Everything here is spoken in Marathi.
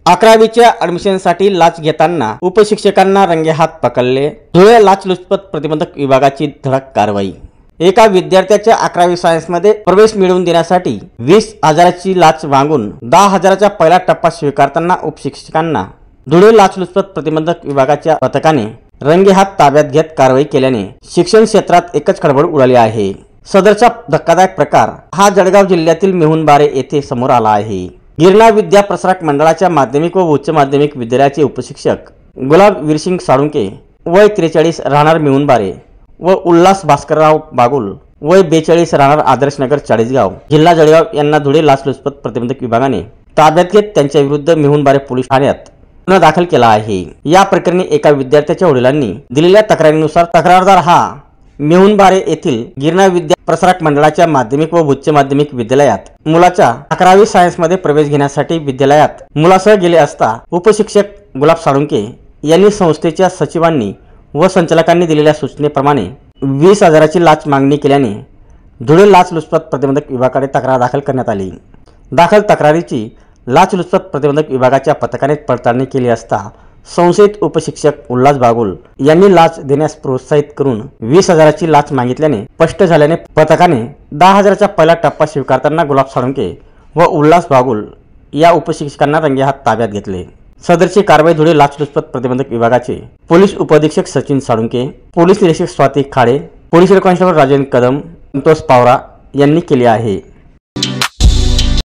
11वीच्या ॲडमिशनसाठी लाच घेताना उपशिक्षकांना रंगेहात पकडले। धुळे लाचलुचपत प्रतिबंधक विभागाची धडक कारवाई। एका विद्यार्थ्याच्या 11वी सायन्समध्ये प्रवेश मिळवून देण्यासाठी 20,000ची लाच मागून 10,000चा पहिला टप्पा स्वीकारताना उपशिक्षकांना धुळे लाचलुचपत प्रतिबंधक विभागाच्या पथकाने रंगेहात ताब्यात घेत कारवाई केल्याने शिक्षण क्षेत्रात एकच खळबळ उडाली आहे। सदरचा धक्कादायक प्रकार हा जळगाव जिल्ह्यातील मेहुणबारे येथे समोर आला आहे। गिरणा विद्या प्रसारक मंडळाच्या माध्यमिक व उच्च माध्यमिक विद्यालयाचे उपशिक्षक गुलाब वीरसिंग साळुंके वय 43 राहणार मेहुणबारे व उल्हास भास्करराव बागुल वय 42 राहणार आदर्शनगर चाळीसगाव जिल्हा जळगाव यांना धुळे लाचलुचपत प्रतिबंधक विभागाने ताब्यात घेत त्यांच्या विरुद्ध मेहुणबारे पोलीस ठाण्यात गुन्हा दाखल केला आहे। या प्रकरणी एका विद्यार्थ्याच्या वडिलांनी दिलेल्या तक्रारीनुसार तक्रारदार हा मेहुणबारे येथील गिरणा विद्या प्रसारक मंडळाच्या माध्यमिक व उच्च माध्यमिक विद्यालयात मुलाच्या 11वी सायन्समध्ये प्रवेश घेण्यासाठी विद्यालयात मुलासह गेले असता उपशिक्षक गुलाब साळुंके यांनी संस्थेच्या सचिवांनी व संचालकांनी दिलेल्या सूचनेप्रमाणे 20,000ची लाच मागणी केल्याने धुळे लाचलुचपत प्रतिबंधक विभागाकडे तक्रार दाखल करण्यात आली। दाखल तक्रारीची लाचलुचपत प्रतिबंधक विभागाच्या पथकाने पडताळणी केली असता संशयित उपशिक्षक उल्हास बागुल यांनी लाच देण्यास प्रोत्साहित करून 20,000ची लाच मागितल्याने स्पष्ट झाल्याने पथकाने 10,000चा पहिला टप्पा स्वीकारताना गुलाब साळुंके व उल्हास बागुल या उपशिक्षकांना रंगेहात ताब्यात घेतले। सदरची कारवाई धुळे लाचलुचपत प्रतिबंधक विभागाचे पोलीस उपअधीक्षक सचिन साळुंके, पोलीस निरीक्षक स्वाती खाडे, पोलीस कॉन्स्टेबल राजेंद्र कदम, संतोष पावरा यांनी केली आहे।